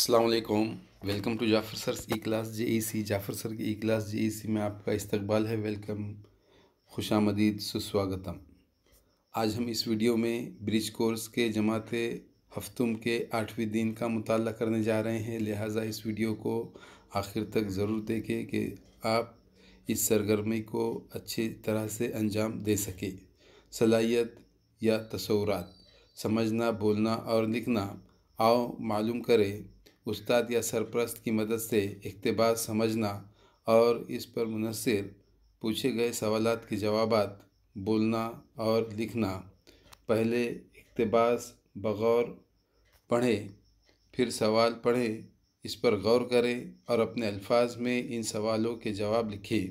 अस्सलाम वालेकुम। Welcome to Jafar sir e class JEC. Jafar sir की ई क्लास जेईसी में आपका इस्तकबाल है। वेलकम, खुशामदीद, सुस्वागतम। आज हम इस वीडियो में ब्रिज कोर्स के जमाते हफ्तुम के 8वें दिन का मुताला करने जा रहे हैं। लिहाजा इस वीडियो को आखिर तक ज़रूर देखें कि आप इस सरगर्मी को अच्छी तरह से अंजाम दे सकें। सलाहियत या तसव्वुरात, समझना, बोलना और लिखना। आओ मालूम करें उस्ताद या सरपरस्त की मदद से इक़्तिबास समझना और इस पर मुनहसर पूछे गए सवालात के जवाबात बोलना और लिखना। पहले इक़्तिबास बग़ौर पढ़ें, फिर सवाल पढ़ें, इस पर गौर करें और अपने अल्फाज में इन सवालों के जवाब लिखें।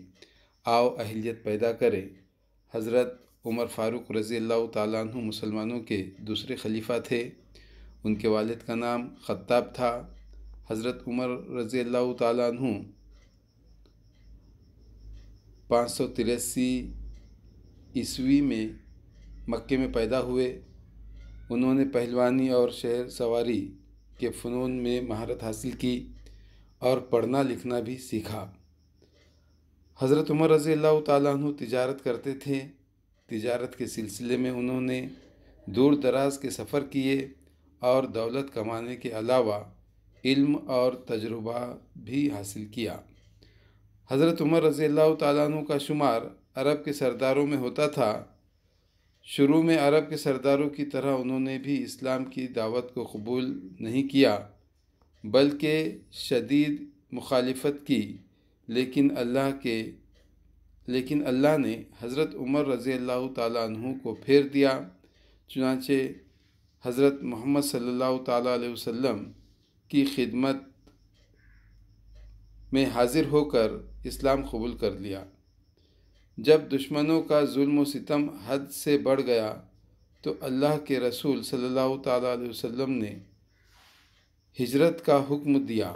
आओ अहलियत पैदा करें। हज़रत उमर फ़ारूक रज़ी अल्लाह ताला अन्हु मुसलमानों के दूसरे खलीफा थे। उनके वालिद का नाम ख़त्ताब था। हज़रत उमर रज़ी अल्लाह ताला अन्हु 583 ईस्वी में मक्के में पैदा हुए। उन्होंने पहलवानी और शहर सवारी के फ़नून में महारत हासिल की और पढ़ना लिखना भी सीखा। हज़रत उमर रज़ी अल्लाह ताला अन्हु तिजारत करते थे। तिजारत के सिलसिले में उन्होंने दूर दराज के सफ़र किए और दौलत कमाने के अलावा इल्म और तजुर्बा भी हासिल किया। हज़रत उमर रज़ी अल्लाह ताला अन्हु का शुमार अरब के सरदारों में होता था। शुरू में अरब के सरदारों की तरह उन्होंने भी इस्लाम की दावत को कबूल नहीं किया, बल्कि शदीद मुखालिफत की। लेकिन अल्लाह ने हज़रत उमर रज़ी अल्लाह ताला अन्हु को फेर दिया। चुनांचे हज़रत मोहम्मद सल्लल्लाहु ताला अलैहि वसल्लम की खिदमत में हाजिर होकर इस्लाम कबूल कर लिया। जब दुश्मनों का जुल्म व सितम हद से बढ़ गया तो अल्लाह के रसूल सल्लल्लाहु ताला अलैहि वसल्लम ने हिजरत का हुक्म दिया।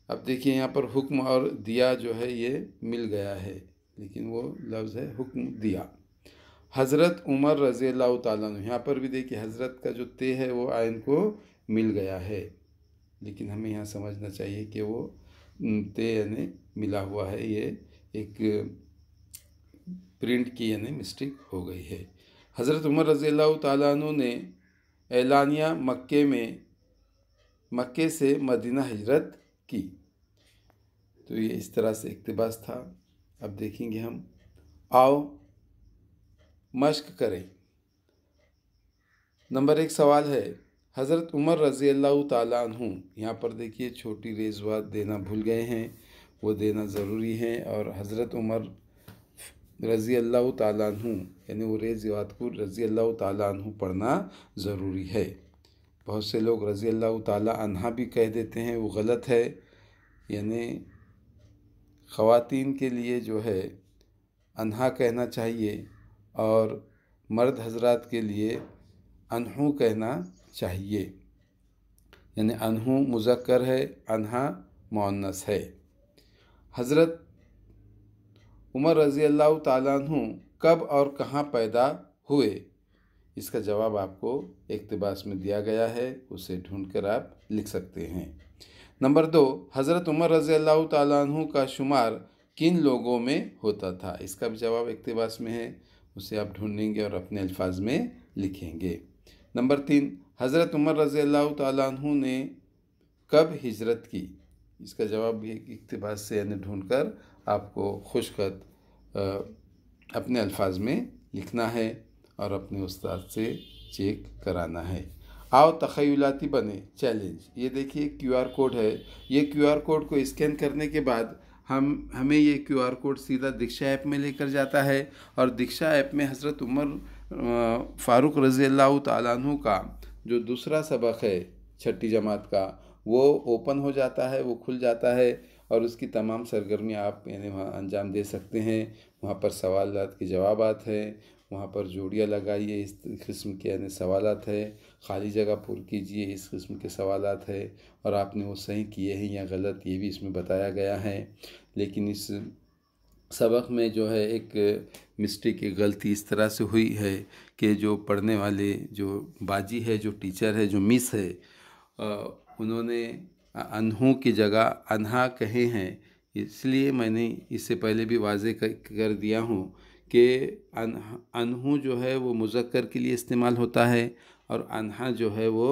अब देखिए यहाँ पर हुक्म और दिया जो है ये मिल गया है, लेकिन वो लफ्ज़ है हुक्म दिया। हज़रत उमर रज़ी अल्लाह ताला अन्हु, यहाँ पर भी देखिए हज़रत का जो ते है वो आयन को मिल गया है, लेकिन हमें यहाँ समझना चाहिए कि वो ते यानी मिला हुआ है। ये एक प्रिंट की यानी मिस्टेक हो गई है। हज़रत उमर रज़ी अल्लाह ताला अन्हु ने एलानिया मक्के से मदीना हिजरत की। तो ये इस तरह से इक़्तिबास था। अब देखेंगे हम। आओ मश्क करें। नंबर 1 सवाल है, हज़रत उमर रज़ी अल्लाह ताला अन्हु, यहाँ पर देखिए छोटी रेज़वात देना भूल गए हैं, वो देना ज़रूरी है। और हज़रत उमर रज़ी अल्लाह ताला अन्हु यानी वो रेज़वात को रज़ी अल्लाह ताला अन्हु पढ़ना ज़रूरी है। बहुत से लोग रज़ी अल्लाह ताला अन्हा भी कह देते हैं, वो गलत है। यानी ख़वातीन के लिए जो है अन्हा कहना चाहिए और मर्द हज़रात के लिए अनहु कहना चाहिए। यानी अनहु मुज़क्कर है, अन्हा मुअन्नस है। हज़रत उमर रज़ी अल्लाह ताला अन्हु कब और कहाँ पैदा हुए? इसका जवाब आपको इक़्तिबास में दिया गया है, उसे ढूंढकर आप लिख सकते हैं। नंबर 2, हज़रत उमर रज़ी अल्लाह ताला अन्हु का शुमार किन लोगों में होता था? इसका भी जवाब इक़्तिबास में है, उसे आप ढूंढेंगे और अपने अल्फाज में लिखेंगे। नंबर 3, हज़रत उमर रज़ी अल्लाह ताला अन्हु ने कब हिजरत की? इसका जवाब भी इक़्तिबास से यानी ढूंढकर आपको खुशखत अपने अल्फाज में लिखना है और अपने उस्ताद से चेक कराना है। आओ तख़य्युलाती बने चैलेंज। ये देखिए QR कोड है। ये QR कोड को स्कैन करने के बाद हमें ये QR कोड सीधा दीक्षा ऐप में लेकर जाता है और दीक्षा ऐप में हज़रत उमर फ़ारूक रज़ी अल्लाह ताला अन्हु का जो दूसरा सबक है 6ठी जमात का, वो ओपन हो जाता है, वो खुल जाता है और उसकी तमाम सरगर्मियाँ आप यानी वहाँ अंजाम दे सकते हैं। वहाँ पर सवालात के जवाबात हैं, वहाँ पर जोड़ियाँ लगाइए इस किस्म के यानी सवालात है, खाली जगह पूरी कीजिए इस किस्म के सवालात है, और आपने वो सही किए हैं या गलत ये भी इसमें बताया गया है। लेकिन इस सबक में जो है एक मिस्टेक, एक गलती इस तरह से हुई है कि जो पढ़ने वाले जो बाजी है, जो टीचर है, जो मिस है, उन्होंने अनहू की जगह अनहा कहे हैं, इसलिए मैंने इससे पहले भी वाज़े कर दिया हूँ कि अनहू जो है वो मुज़क्कर के लिए इस्तेमाल होता है और अनहा जो है वो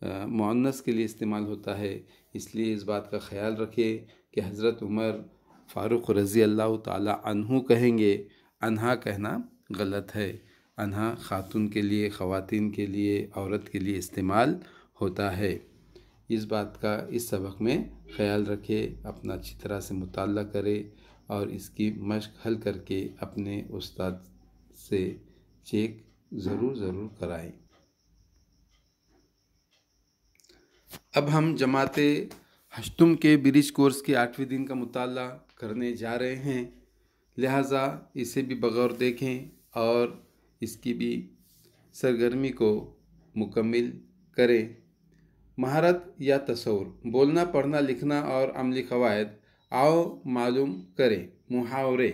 मुअन्नस के लिए इस्तेमाल होता है। इसलिए इस बात का ख्याल रखें कि हज़रत उमर फ़ारूक़ रज़ी अल्लाह ताला अन्हु कहेंगे, अनहा कहना गलत है। अनहा ख़ातून के लिए, ख़वातीन के लिए, औरत के लिए इस्तेमाल होता है। इस बात का इस सबक में ख्याल रखें, अपना अच्छी तरह से मुताला करें और इसकी मश्क हल करके अपने उस्ताद से चेक ज़रूर कराएं। अब हम जमाते हश्तुम के ब्रिज कोर्स के 8वें दिन का मुताला करने जा रहे हैं, लिहाजा इसे भी बगौर देखें और इसकी भी सरगर्मी को मुकम्मिल करें। महारत या तसव्वुर, बोलना, पढ़ना, लिखना और अमली क़वायद आओ मालूम करें। मुहावरे,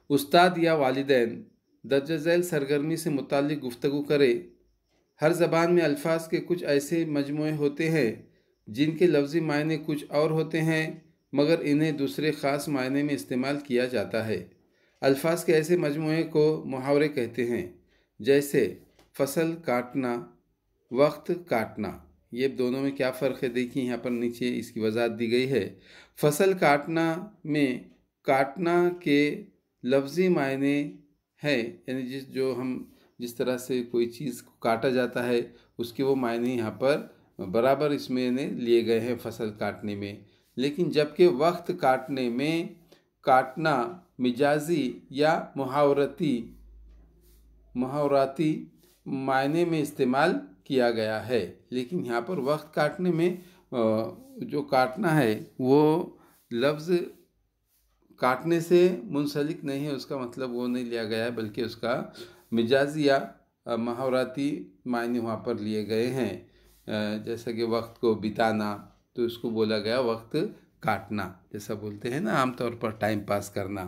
उस्ताद या वालिदैन दर्ज झैल सरगर्मी से मुताल्लिक़ गुफ्तगू करें। हर ज़बान में अल्फाज के कुछ ऐसे मजमूए होते हैं जिनके लफ्ज़ी मायने कुछ और होते हैं, मगर इन्हें दूसरे ख़ास मायने में इस्तेमाल किया जाता है। अल्फाज के ऐसे मजमूए को मुहावरे कहते हैं, जैसे फसल काटना, वक्त काटना। ये दोनों में क्या फ़र्क है, देखिए यहाँ पर नीचे इसकी वजाहत दी गई है। फसल काटना में काटना के लफ्ज़ी मायने हैं, यानी जिस तरह से कोई चीज़ को काटा जाता है उसके वो मायने यहाँ पर बराबर इसमें लिए गए हैं फसल काटने में। लेकिन जबकि वक्त काटने में काटना मिजाजी या मुहावराती मायने में इस्तेमाल किया गया है। लेकिन यहाँ पर वक्त काटने में जो काटना है वो लफ्ज़ काटने से मुंसलिक नहीं है, उसका मतलब वो नहीं लिया गया है, बल्कि उसका मिजाजी या मुहावराती मायने वहाँ पर लिए गए हैं। जैसा कि वक्त को बिताना, तो उसको बोला गया वक्त काटना। जैसा बोलते हैं ना आमतौर पर टाइम पास करना,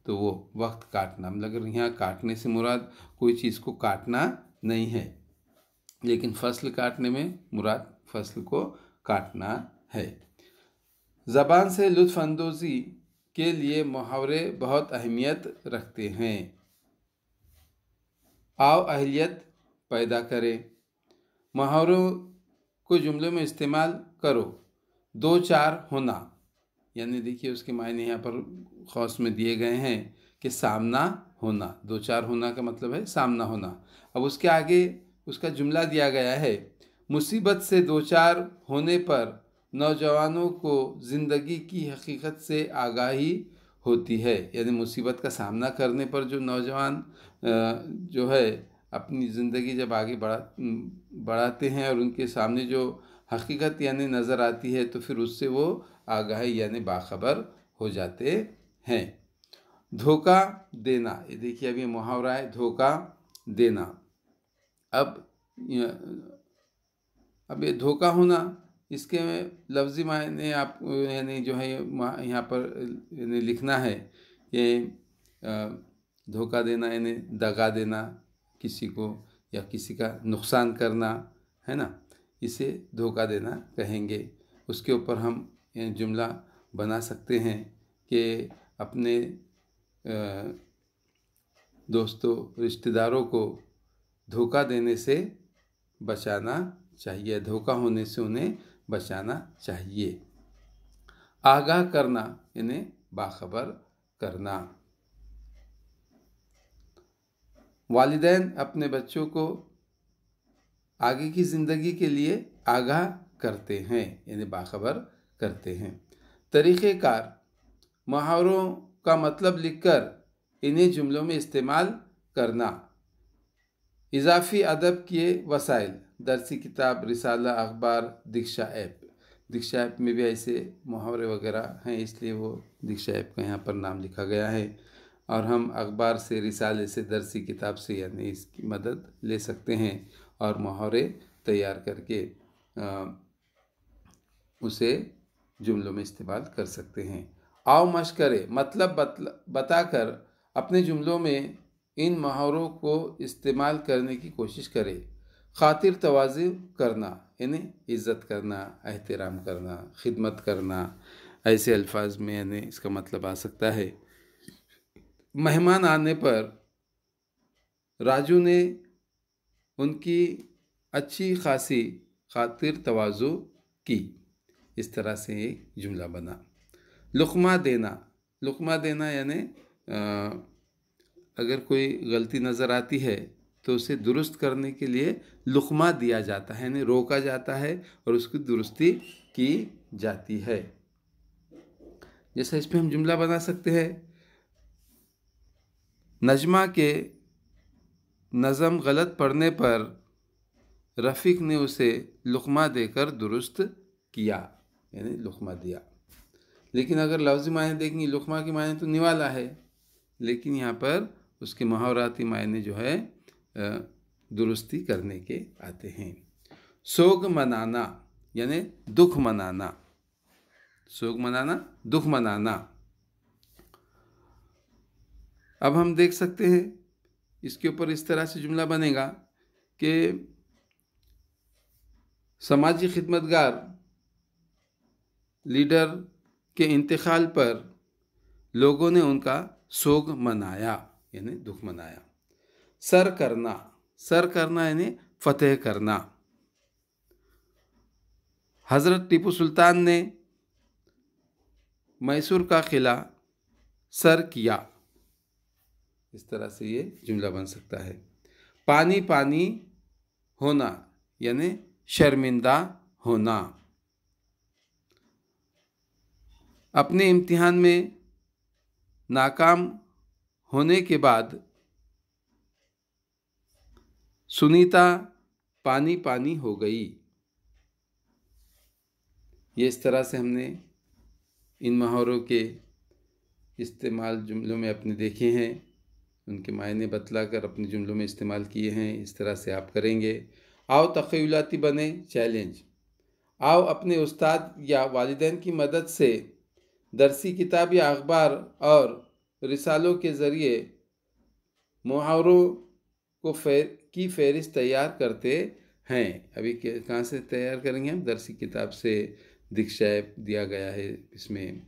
तो वो वक्त काटना, मगर यहाँ काटने से मुराद कोई चीज़ को काटना नहीं है, लेकिन फसल काटने में मुराद फसल को काटना है। ज़बान से लुत्फ़ अंदोज़ी के लिए मुहावरे बहुत अहमियत रखते हैं। आओ अहलियत पैदा करें। मुहावरों को जुमलों में इस्तेमाल करो। दो चार होना, यानी देखिए उसके मायने यहाँ पर ख़ास में दिए गए हैं कि सामना होना। दो चार होना का मतलब है सामना होना। अब उसके आगे उसका जुमला दिया गया है, मुसीबत से दो चार होने पर नौजवानों को ज़िंदगी की हकीकत से आगाही होती है। यानी मुसीबत का सामना करने पर जो नौजवान जो है अपनी ज़िंदगी जब आगे बढ़ाते हैं और उनके सामने जो हकीकत यानी नज़र आती है, तो फिर उससे वो आगाही यानी बाखबर हो जाते हैं। धोखा देना, ये देखिए अभी मुहावरा है धोखा देना। अब ये धोखा होना, इसके लफ्ज़ी मायने आप यानी जो है यहाँ पर यानी लिखना है कि धोखा देना यानी दगा देना किसी को, या किसी का नुकसान करना, है ना, इसे धोखा देना कहेंगे। उसके ऊपर हम जुमला बना सकते हैं कि अपने दोस्तों रिश्तेदारों को धोखा देने से बचाना चाहिए, धोखा होने से उन्हें बचाना चाहिए। आगाह करना यानी बाखबर करना। वालिदैन अपने बच्चों को आगे की ज़िंदगी के लिए आगाह करते हैं यानी बाखबर करते हैं। तरीक़ेकार, मुहावरों का मतलब लिखकर इन्हें जुमलों में इस्तेमाल करना। इज़ाफ़ी अदब के वसाइल, दरसी किताब, रिसाला, अखबार, दीक्षा ऐप में भी ऐसे मुहावरे वगैरह हैं, इसलिए वो दीक्षा ऐप का यहाँ पर नाम लिखा गया है। और हम अखबार से, रिसाले से, दरसी किताब से यानी इसकी मदद ले सकते हैं और मुहावरे तैयार करके उसे जुमलों में इस्तेमाल कर सकते हैं। आओ मश्क करें, मतलब बताकर अपने जुमलों में इन मुहावरों को इस्तेमाल करने की कोशिश करें। खातिर तवाज़ु करना यानी इज़्ज़त करना, एहतराम करना, खिदमत करना, ऐसे अल्फाज में यानी इसका मतलब आ सकता है। मेहमान आने पर राजू ने उनकी अच्छी खासी खातिर तवाज़ु की। इस तरह से ये जुमला बना। लुक़मा देना यानी अगर कोई गलती नज़र आती है तो उसे दुरुस्त करने के लिए लुक़मा दिया जाता है, यानी रोका जाता है और उसकी दुरुस्ती की जाती है। जैसा इस पर हम जुमला बना सकते हैं, नजमा के नज़म गलत पढ़ने पर रफ़ीक ने उसे लुक़मा देकर दुरुस्त किया, यानी लुक़मा दिया। लेकिन अगर लफ्ज़ी मायने देखेंगे, लुक़मा के मायने तो निवाला है, लेकिन यहाँ पर उसके मुहावराती मायने जो है दुरुस्ती करने के आते हैं। सोग मनाना यानी दुख मनाना, सोग मनाना, दुख मनाना। अब हम देख सकते हैं इसके ऊपर इस तरह से जुमला बनेगा कि समाजी खिदमतगार लीडर के इंतकाल पर लोगों ने उनका सोग मनाया, यानी दुख मनाया। सर करना यानी फतेह करना। हज़रत टीपू सुल्तान ने मैसूर का किला सर किया। इस तरह से ये जुमला बन सकता है। पानी पानी होना यानी शर्मिंदा होना। अपने इम्तिहान में नाकाम होने के बाद सुनीता पानी पानी हो गई। ये इस तरह से हमने इन मुहावरों के इस्तेमाल जुमलों में अपने देखे हैं, उनके मायने बतलाकर अपने जुमलों में इस्तेमाल किए हैं। इस तरह से आप करेंगे। आओ तख़य्युलाती बने चैलेंज। आओ अपने उस्ताद या वालिदैन की मदद से दरसी किताब या अखबार और रिसालों के ज़रिए मुहावरों की फ़हरिस्त तैयार करते हैं। अभी कहाँ से तैयार करेंगे हम? दरसी किताब से दिक्शाएप दिया गया है इसमें,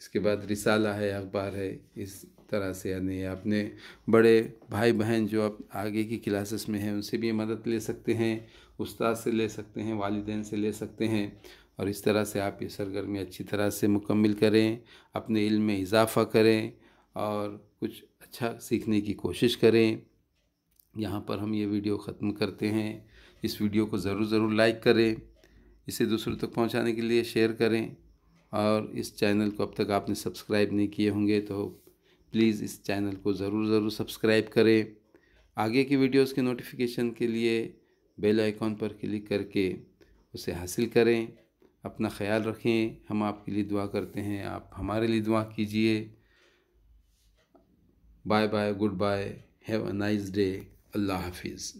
इसके बाद रिसाला है, अखबार है। इस तरह से यानी अपने बड़े भाई बहन जो अब आगे की क्लासेस में हैं उनसे भी मदद ले सकते हैं, उस्ताद से ले सकते हैं, वालिदैन से ले सकते हैं। और इस तरह से आप ये सरगर्मी अच्छी तरह से मुकम्मिल करें, अपने इल्म में इजाफ़ा करें और कुछ अच्छा सीखने की कोशिश करें। यहाँ पर हम ये वीडियो ख़त्म करते हैं। इस वीडियो को ज़रूर लाइक करें, इसे दूसरों तक पहुँचाने के लिए शेयर करें। और इस चैनल को अब तक आपने सब्सक्राइब नहीं किए होंगे तो प्लीज़ इस चैनल को ज़रूर सब्सक्राइब करें। आगे की वीडियोस के नोटिफिकेशन के लिए बेल आइकॉन पर क्लिक करके उसे हासिल करें। अपना ख्याल रखें। हम आपके लिए दुआ करते हैं, आप हमारे लिए दुआ कीजिए। Bye bye, goodbye, have a nice day. अल्लाह हाफिज़।